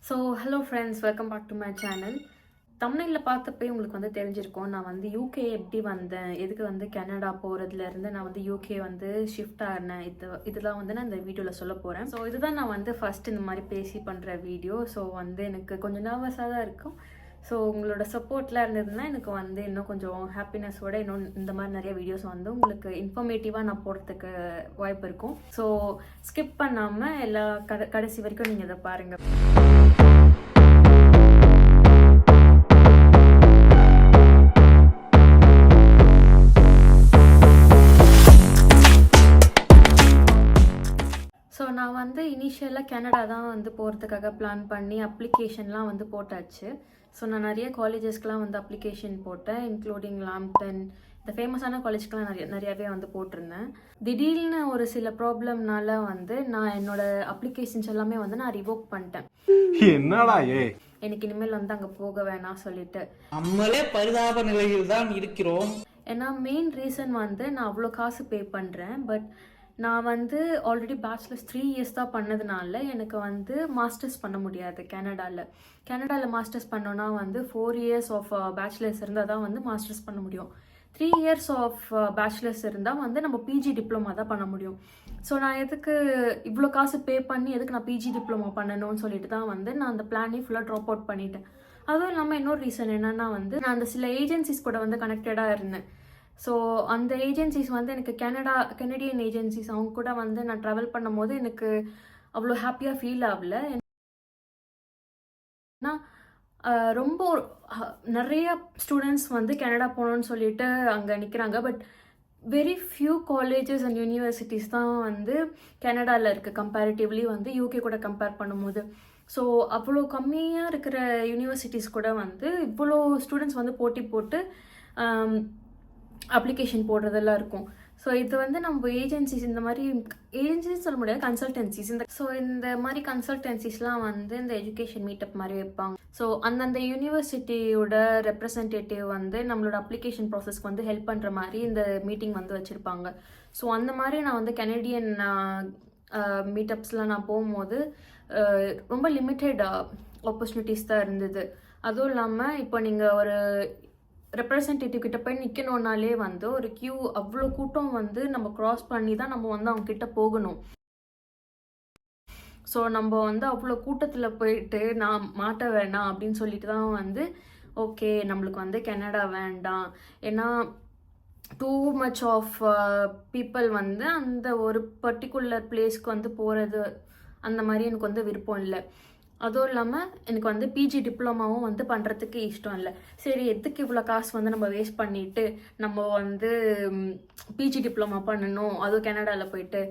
So hello friends, welcome back to my channel. தமிழில் பார்த்தப்பே உங்களுக்கு வந்து தெரிஞ்சிருக்கும். நான் வந்து யூகே எப்படி வந்தேன், எதுக்கு வந்து கனடா போகிறதுலேருந்து நான் வந்து யூகே வந்து ஷிஃப்ட் ஆகினேன், இதெல்லாம் வந்து நான் இந்த வீடியோவில் சொல்ல போகிறேன். ஸோ இதுதான் நான் வந்து ஃபஸ்ட் இந்த மாதிரி பேசி பண்ணுற வீடியோ. ஸோ வந்து எனக்கு கொஞ்சம் நர்வஸாக தான் இருக்கும். ஸோ உங்களோட சப்போர்ட்லாம் இருந்ததுன்னா எனக்கு வந்து இன்னும் கொஞ்சம் ஹாப்பினஸோட இன்னும் இந்த மாதிரி நிறைய வீடியோஸ் வந்து உங்களுக்கு இன்ஃபர்மேட்டிவாக நான் போடுறதுக்கு வாய்ப்பு இருக்கும். ஸோ ஸ்கிப் பண்ணாமல் எல்லா கடைசி வரைக்கும் நீங்கள் இதை பாருங்கள். ஸோ நான் வந்து இனிஷியலாக கனடா தான் வந்து போகிறதுக்காக பிளான் பண்ணி அப்ளிகேஷன்லாம் வந்து போட்டாச்சு. ஸோ நான் நிறைய காலேஜஸ்க்கெலாம் வந்து அப்ளிகேஷன் போட்டேன், இன்க்ளூடிங் லாம்ப்டன், இந்த ஃபேமஸான காலேஜ்க்கெலாம் நிறையாவே வந்து போட்டிருந்தேன். திடீர்னு ஒரு சில ப்ராப்ளம்னால வந்து நான் என்னோடய அப்ளிகேஷன்ஸ் எல்லாமே வந்து நான் ரிவோக் பண்ணிட்டேன். என்னடா எனக்கு இனிமேல் வந்து அங்கே போக வேணாம் சொல்லிட்டு நம்மளே பரிதாப நிலையில் தான் இருக்கிறோம். ஏன்னா மெயின் ரீசன் வந்து நான் அவ்வளோ காசு பே பண்ணுறேன், பட் நான் வந்து ஆல்ரெடி பேச்சுலர்ஸ் 3 இயர்ஸ் தான் பண்ணதுனால எனக்கு வந்து மாஸ்டர்ஸ் பண்ண முடியாது கனடாவில் மாஸ்டர்ஸ் பண்ணோன்னா வந்து 4 இயர்ஸ் ஆஃப் பேச்சுலர்ஸ் இருந்தால் தான் வந்து மாஸ்டர்ஸ் பண்ண முடியும். 3 இயர்ஸ் ஆஃப் பேச்சுலர்ஸ் இருந்தால் வந்து நம்ம பிஜி டிப்ளமா தான் பண்ண முடியும். ஸோ நான் எதுக்கு இவ்வளோ காசு பே பண்ணி எதுக்கு நான் பிஜி டிப்ளமா பண்ணணும்னு சொல்லிட்டு தான் வந்து நான் அந்த பிளானே ஃபுல்லாக ட்ராப் அவுட் பண்ணிட்டேன். அதுவும் இல்லாமல் இன்னொரு ரீசன் என்னென்னா வந்து நான் அந்த சில ஏஜென்சிஸ் கூட வந்து கனெக்டடாக இருந்தேன். ஸோ அந்த ஏஜென்சிஸ் வந்து எனக்கு கெனடியன் ஏஜென்சிஸ், அவங்க கூட வந்து நான் ட்ராவல் பண்ணும் போது எனக்கு அவ்வளோ ஹாப்பியாக ஃபீல் ஆகல. ஏன்னா ரொம்ப நிறைய ஸ்டூடெண்ட்ஸ் வந்து கனடா போகணுன்னு சொல்லிட்டு அங்கே நிற்கிறாங்க, but very few colleges and universities தான் வந்து கனடாவில் இருக்குது கம்பேரிட்டிவ்லி வந்து யூகே கூட கம்பேர் பண்ணும்போது. ஸோ அவ்வளோ கம்மியாக இருக்கிற யூனிவர்சிட்டிஸ் கூட வந்து இவ்வளோ ஸ்டூடெண்ட்ஸ் வந்து போட்டி போட்டு அப்ளிகேஷன் போடுறதெல்லாம் இருக்கும். ஸோ இது வந்து நம்ம ஏஜென்சிஸ், இந்த மாதிரி ஏஜென்சிஸ் சொல்ல முடியாது, கன்சல்டன்சிஸ். இந்த மாதிரி கன்சல்டன்சிஸ்லாம் வந்து இந்த எஜுகேஷன் மீட்டப் மாதிரி வைப்பாங்க. ஸோ அந்தந்த யூனிவர்சிட்டியோட ரெப்ரசன்டேட்டிவ் வந்து நம்மளோட அப்ளிகேஷன் ப்ராசஸ்க்கு வந்து ஹெல்ப் பண்ணுற மாதிரி இந்த மீட்டிங் வந்து வச்சுருப்பாங்க. ஸோ அந்த மாதிரி நான் வந்து கனடியன் மீட்டப்ஸில் நான் போகும்போது ரொம்ப லிமிட்டெட் ஆப்பர்ச்சுனிட்டிஸ் தான் இருந்தது. அதுவும் இல்லாமல் இப்போ நீங்கள் ஒரு ரெப்ரசன்டேட்டிவ் கிட்ட போய் நிற்கணுன்னாலே வந்து ஒரு கியூ, அவ்வளோ கூட்டம் வந்து நம்ம க்ராஸ் பண்ணி தான் நம்ம வந்து அவங்க கிட்ட போகணும். ஸோ நம்ம வந்து அவ்வளோ கூட்டத்தில் போயிட்டு நான் மாட்ட வேண்டாம் அப்படின்னு சொல்லிட்டு தான் வந்து ஓகே நம்மளுக்கு வந்து கனடா வேண்டாம், ஏன்னா டூ மச் ஆஃப் பீப்புள் வந்து அந்த ஒரு பர்டிகுலர் பிளேஸ்க்கு வந்து போகிறது அந்த மாதிரி எனக்கு வந்து விருப்பம் இல்லை. அதுவும் இல்லாமல் எனக்கு வந்து பிஜி டிப்ளமாவும் வந்து பண்ணுறதுக்கு இஷ்டம் இல்லை. சரி, எதுக்கு இவ்வளோ காசு வந்து நம்ம வேஸ்ட் பண்ணிவிட்டு நம்ம வந்து பிஜி டிப்ளமா பண்ணணும், அதுவும் கனடாவில் போயிட்டு.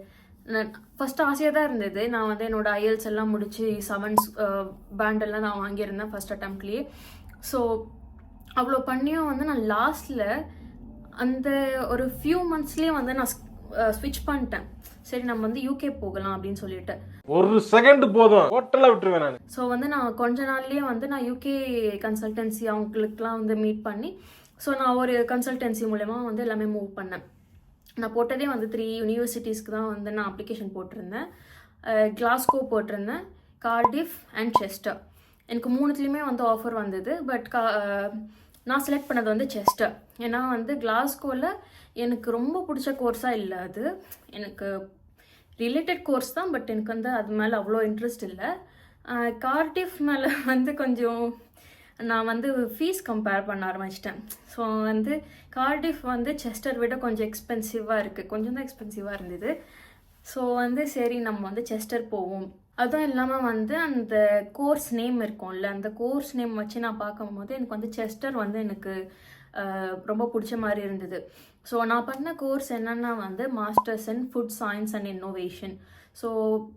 ஃபஸ்ட்டு ஆசையாக தான் இருந்தது. நான் வந்து என்னோடய ஐஎல்ஸ் எல்லாம் முடித்து 7 பேண்டெல்லாம் நான் வாங்கியிருந்தேன் ஃபஸ்ட் அட்டம்ப்ட்லேயே. ஸோ அவ்வளோ பண்ணியும் வந்து நான் லாஸ்ட்டில் அந்த ஒரு ஃபியூ மந்த்ஸ்லேயே வந்து நான் ஸ்விட்ச் பண்ணிட்டேன். சரி, நம்ம வந்து யூகே போகலாம் அப்படின்னு சொல்லிட்டு. ஒரு செகண்ட் போதும், ஹோட்டல்ல விட்டுருவேன் நான். ஸோ வந்து நான் கொஞ்ச நாள்லேயே வந்து நான் யூகே கன்சல்டன்சி அவங்களுக்குலாம் வந்து மீட் பண்ணி, ஸோ நான் ஒரு கன்சல்டன்சி மூலமா வந்து எல்லாமே மூவ் பண்ணேன். நான் போட்டதே வந்து 3 யூனிவர்சிட்டிஸ்க்கு தான் வந்து நான் அப்ளிகேஷன் போட்டிருந்தேன். கிளாஸ்கோ போட்டிருந்தேன், கார்டிஃப் அண்ட் செஸ்டர். எனக்கு 3த்துலேயுமே வந்து ஆஃபர் வந்தது. பட் நான் செலக்ட் பண்ணது வந்து செஸ்டர். ஏன்னா வந்து கிளாஸ்கோவில் எனக்கு ரொம்ப பிடிச்ச கோர்ஸாக இல்லை, அது எனக்கு ரிலேட்டட் கோர்ஸ் தான், பட் எனக்கு வந்து அது மேலே அவ்வளோ இன்ட்ரெஸ்ட் இல்லை. கார்டிஃப் மேலே வந்து கொஞ்சம் நான் வந்து ஃபீஸ் கம்பேர் பண்ண ஆரம்பிச்சிட்டேன். ஸோ வந்து கார்டிஃப் வந்து செஸ்டர் விட கொஞ்சம் எக்ஸ்பென்சிவாக இருக்குது, கொஞ்சம் தான் எக்ஸ்பென்சிவாக இருந்தது. ஸோ வந்து சரி நம்ம வந்து செஸ்டர் போவோம். அதுவும் இல்லாமல் வந்து அந்த கோர்ஸ் நேம் இருக்கும்ல, அந்த கோர்ஸ் நேம் வச்சு நான் பார்க்கும்போது எனக்கு வந்து செஸ்டர் வந்து எனக்கு ரொம்ப பிடிச்ச மாதிரி இருந்தது. ஸோ நான் பண்ண கோர்ஸ் என்னென்னா வந்து masters in food science and innovation. So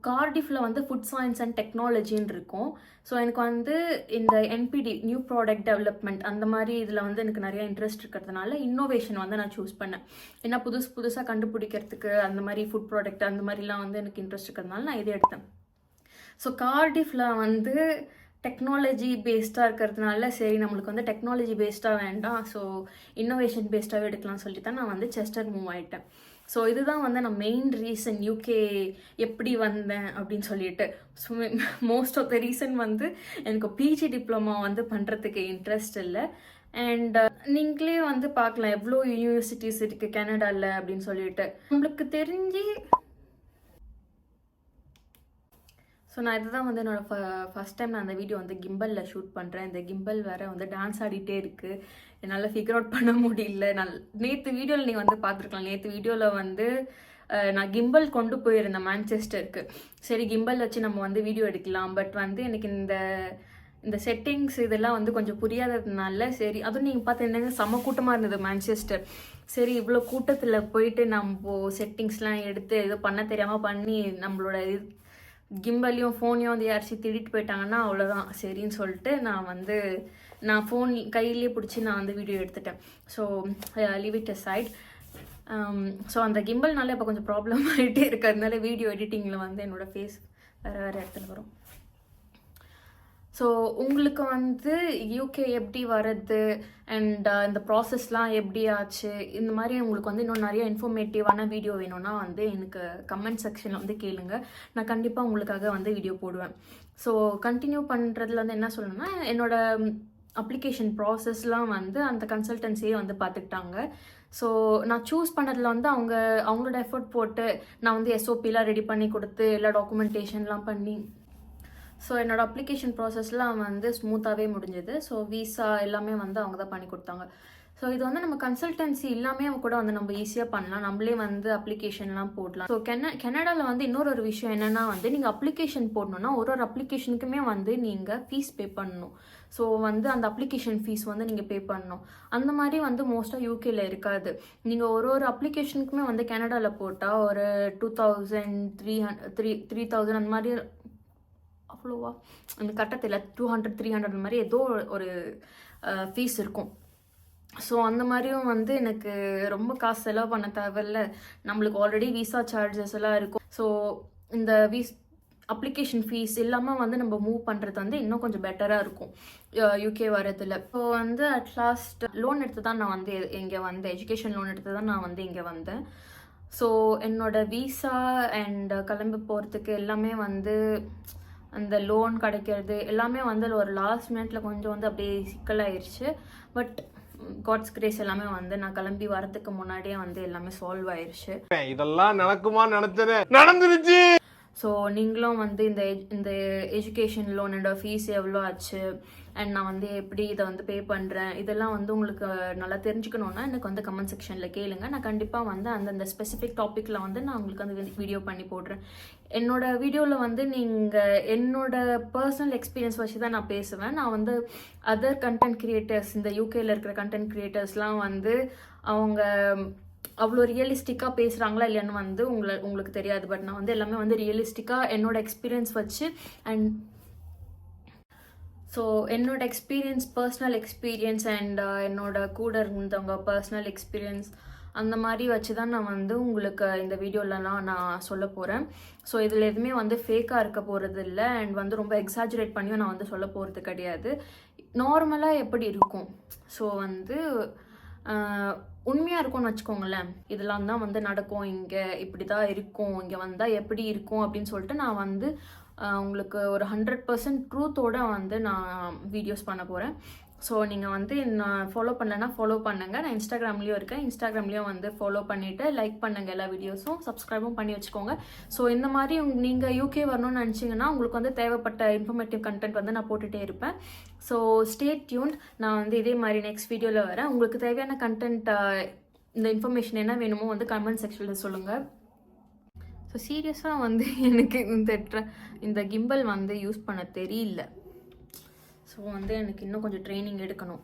கார்டிஃபில் வந்து ஃபுட் சயின்ஸ் அண்ட் டெக்னாலஜின்னு இருக்கும். ஸோ எனக்கு வந்து இந்த என்பிடி நியூ ப்ராடக்ட் டெவலப்மெண்ட் அந்த மாதிரி இதில் வந்து எனக்கு நிறைய இன்ட்ரெஸ்ட் இருக்கிறதுனால இன்னோவேஷன் வந்து நான் சூஸ் பண்ணேன். ஏன்னா புதுசாக கண்டுபிடிக்கிறதுக்கு அந்த மாதிரி ஃபுட் ப்ராடக்ட் அந்த மாதிரிலாம் வந்து எனக்கு இன்ட்ரெஸ்ட் இருக்கிறதுனால நான் இதை எடுத்தேன். ஸோ கார்டிஃபில் வந்து டெக்னாலஜி பேஸ்டாக இருக்கிறதுனால சரி நம்மளுக்கு வந்து டெக்னாலஜி பேஸ்டாக வேண்டாம், ஸோ இன்னோவேஷன் பேஸ்டாகவே எடுக்கலாம்னு சொல்லிட்டு தான் நான் வந்து செஸ்டர் மூவ் ஆகிட்டேன். ஸோ இதுதான் வந்து நான் மெயின் ரீசன் யூகே எப்படி வந்தேன் அப்படின்னு சொல்லிட்டு. So most of the reason வந்து எனக்கு பிஜி டிப்ளமா வந்து பண்ணுறதுக்கு இன்ட்ரெஸ்ட் இல்லை. அண்ட் நீங்களே வந்து பார்க்கலாம் எவ்வளோ யூனிவர்சிட்டிஸ் இருக்குது கனடாவில் அப்படின்னு சொல்லிட்டு. உங்களுக்கு தெரிஞ்சு ஸோ நான் இதுதான் வந்து என்னோடய ஃபஸ்ட் டைம் நான் அந்த வீடியோ வந்து கிம்பலில் ஷூட் பண்ணுறேன். இந்த கிம்பல் வேறு வந்து டான்ஸ் ஆடிட்டே இருக்குது, என்னால் ஃபிகர் அவுட் பண்ண முடியல. நேற்று வீடியோவில் நீங்கள் வந்து பார்த்துருக்கலாம். நேற்று வீடியோவில் வந்து நான் கிம்பல் கொண்டு போயிருந்தேன் மான்செஸ்டருக்கு. சரி கிம்பல் வச்சு நம்ம வந்து வீடியோ எடுக்கலாம். பட் வந்து எனக்கு இந்த செட்டிங்ஸ் இதெல்லாம் வந்து கொஞ்சம் புரியாததுனால சரி, அதுவும் நீங்கள் பார்த்துருந்தாங்க செம்ம கூட்டமாக இருந்தது மான்செஸ்டர். சரி இவ்வளோ கூட்டத்தில் போயிட்டு நம்ம செட்டிங்ஸ்லாம் எடுத்து ஏதோ பண்ண தெரியாமல் பண்ணி நம்மளோட கிம்பலையும் ஃபோனையும் வந்து யாராச்சும் திருடிட்டு போயிட்டாங்கன்னா அவ்வளோதான் சரின்னு சொல்லிட்டு நான் ஃபோன் கையிலேயே பிடிச்சி நான் வந்து வீடியோ எடுத்துட்டேன். So leave it aside. So அந்த கிம்பல்னால இப்போ கொஞ்சம் ப்ராப்ளம் ஆகிட்டே இருக்குது. அதனால வீடியோ எடிட்டிங்கில் வந்து என்னோடய ஃபேஸ் வேறு இடத்துல வரும். ஸோ உங்களுக்கு வந்து யூகே எப்படி வர்றது அண்ட் இந்த ப்ராசஸ்லாம் எப்படி ஆச்சு, இந்த மாதிரி உங்களுக்கு வந்து இன்னும் நிறைய இன்ஃபர்மேட்டிவான வீடியோ வேணும்னா வந்து எனக்கு கமெண்ட் செக்ஷனில் வந்து கேளுங்க. நான் கண்டிப்பாக உங்களுக்காக வந்து வீடியோ போடுவேன். ஸோ கண்டினியூ பண்ணுறதுல வந்து என்ன சொல்லணும்னா, என்னோடய அப்ளிகேஷன் ப்ராசஸ்லாம் வந்து அந்த கன்சல்டன்சியே வந்து பார்த்துக்கிட்டாங்க. ஸோ நான் சூஸ் பண்ணதில் வந்து அவங்களோட எஃபர்ட் போட்டு நான் வந்து எஸ்ஓபிலாம் ரெடி பண்ணி கொடுத்து எல்லா டாக்குமெண்டேஷன்லாம் பண்ணி ஸோ என்னோடய அப்ளிகேஷன் ப்ராசஸ்லாம் வந்து ஸ்மூத்தாகவே முடிஞ்சது. ஸோ விசா எல்லாமே வந்து அவங்க தான் பண்ணி கொடுத்தாங்க. ஸோ இது வந்து நம்ம கன்சல்டன்சி எல்லாமே கூட வந்து நம்ம ஈஸியாக பண்ணலாம். நம்மளே வந்து அப்ளிகேஷன்லாம் போடலாம். ஸோ கனடாவில் வந்து இன்னொரு விஷயம் என்னென்னா வந்து நீங்கள் அப்ளிகேஷன் போடணுன்னா ஒரு அப்ளிகேஷனுக்குமே வந்து நீங்கள் ஃபீஸ் பே பண்ணணும். ஸோ வந்து அந்த அப்ளிகேஷன் ஃபீஸ் வந்து நீங்கள் பே பண்ணணும். அந்த மாதிரி வந்து மோஸ்ட்டாக யூகேல இருக்காது. நீங்கள் ஒரு அப்ளிகேஷனுக்குமே வந்து கனடாவில் போட்டால் ஒரு 2000 3000 அந்த மாதிரி அவ்வளோவா எனக்கு கட்டத்தில் 200-300 அந்த மாதிரி ஏதோ ஒரு ஃபீஸ் இருக்கும். ஸோ அந்த மாதிரியும் வந்து எனக்கு ரொம்ப காசு செலவு பண்ண தேவையில்ல. நம்மளுக்கு ஆல்ரெடி விசா சார்ஜஸ் எல்லாம் இருக்கும். ஸோ இந்த அப்ளிகேஷன் ஃபீஸ் இல்லாமல் வந்து நம்ம மூவ் பண்ணுறது வந்து இன்னும் கொஞ்சம் பெட்டராக இருக்கும் யூகே வரதில். ஸோ வந்து அட் லாஸ்ட் லோன் எடுத்து தான் நான் வந்து இங்கே வந்தேன். எஜுகேஷன் லோன் எடுத்து தான் நான் வந்து இங்கே வந்தேன். ஸோ என்னோடய விசா அண்ட் கிளம்பி போகிறதுக்கு எல்லாமே வந்து அந்த லோன் கிடைக்கிறது எல்லாமே வந்து ஒரு லாஸ்ட் மினிட்ல கொஞ்சம் வந்து அப்படியே சிக்கலாயிருச்சு. பட் காட்ஸ் கிரேஸ் எல்லாமே வந்து நான் கிளம்பி வரதுக்கு முன்னாடியே வந்து எல்லாமே சால்வ் ஆயிருச்சு. இதெல்லாம் நடக்குமா நினைச்சது நடந்துருச்சு. ஸோ நீங்களும் வந்து இந்த எஜுகேஷன் லோனோட ஃபீஸ் எவ்வளோ ஆச்சு அண்ட் நான் வந்து எப்படி இதை வந்து பே பண்ணுறேன் இதெல்லாம் வந்து உங்களுக்கு நல்லா தெரிஞ்சுக்கணுன்னா எனக்கு வந்து கமெண்ட் செக்ஷனில் கேளுங்க. நான் கண்டிப்பாக வந்து அந்தந்த ஸ்பெசிஃபிக் டாப்பிக்கில் வந்து நான் உங்களுக்கு வந்து வீடியோ பண்ணி போடுறேன். என்னோட வீடியோவில் வந்து நீங்கள் என்னோட பர்சனல் எக்ஸ்பீரியன்ஸ் வச்சு தான் நான் பேசுவேன். நான் வந்து அதர் கண்டென்ட் கிரியேட்டர்ஸ் இந்த யூகேயில் இருக்கிற கண்டென்ட் கிரியேட்டர்ஸ்லாம் வந்து அவங்க அவ்வளோ ரியலிஸ்டிக்காக பேசுகிறாங்களா இல்லைன்னு வந்து உங்களுக்கு தெரியாது. பட் நான் வந்து எல்லாமே வந்து ரியலிஸ்டிக்காக என்னோட எக்ஸ்பீரியன்ஸ் வச்சு அண்ட் ஸோ என்னோட எக்ஸ்பீரியன்ஸ் பர்சனல் எக்ஸ்பீரியன்ஸ் அண்ட் என்னோட கூட இருந்தவங்க பர்சனல் எக்ஸ்பீரியன்ஸ் அந்த மாதிரி வச்சு தான் நான் வந்து உங்களுக்கு இந்த வீடியோலலாம் நான் சொல்ல போகிறேன். ஸோ இதில் எதுவுமே வந்து ஃபேக்காக இருக்க போகிறது இல்லை அண்ட் வந்து ரொம்ப எக்ஸாஜுரேட் பண்ணியும் நான் வந்து சொல்ல போகிறது கிடையாது. நார்மலாக எப்படி இருக்கும் ஸோ வந்து உண்மையாக இருக்கும்னு வச்சுக்கோங்களேன். இதெல்லாம் தான் வந்து நடக்கும், இங்கே இப்படி தான் இருக்கும், இங்கே வந்தால் எப்படி இருக்கும் அப்படின்னு சொல்லிட்டு நான் வந்து உங்களுக்கு ஒரு 100% ட்ரூத்தோடு வந்து நான் வீடியோஸ் பண்ண போகிறேன். ஸோ நீங்கள் வந்து நான் ஃபாலோ பண்ணலைன்னா ஃபாலோ பண்ணுங்கள். நான் இன்ஸ்டாகிராம்லேயும் இருக்கேன். இன்ஸ்டாகிராம்லேயும் வந்து ஃபாலோ பண்ணிவிட்டு லைக் பண்ணுங்கள் எல்லா வீடியோஸும், சப்ஸ்கிரைபும் பண்ணி வச்சுக்கோங்க. ஸோ இந்த மாதிரி நீங்கள் யூகே வரணும்னு நினச்சிங்கன்னா உங்களுக்கு வந்து தேவைப்பட்ட இன்ஃபர்மேட்டிவ் கண்டென்ட் வந்து நான் போட்டுகிட்டே இருப்பேன். So stay tuned. நான் வந்து இதே மாதிரி நெக்ஸ்ட் வீடியோவில் வரேன். உங்களுக்கு தேவையான கண்டென்ட் இந்த இன்ஃபர்மேஷன் என்ன வேணுமோ வந்து கமெண்ட் செக்ஷனில் சொல்லுங்கள். ஸோ சீரியஸாக வந்து எனக்கு இந்த கிம்பல் வந்து யூஸ் பண்ண தெரியல. ஸோ வந்து எனக்கு இன்னும் கொஞ்சம் ட்ரைனிங் எடுக்கணும்.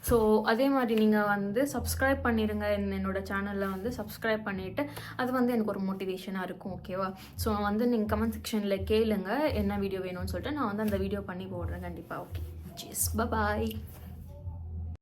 ஸோ அதே மாதிரி நீங்கள் வந்து சப்ஸ்கிரைப் பண்ணிடுங்க. என்னோடய சேனலில் வந்து சப்ஸ்கிரைப் பண்ணிவிட்டு அது வந்து எனக்கு ஒரு மோட்டிவேஷனாக இருக்கும். ஓகேவா? ஸோ வந்து நீங்கள் கமெண்ட் செக்ஷனில் கேளுங்க என்ன வீடியோ வேணும்னு சொல்லிட்டு நான் வந்து அந்த வீடியோ பண்ணி போடுறேன் கண்டிப்பாக. ஓகே, சீஸ், பாய்.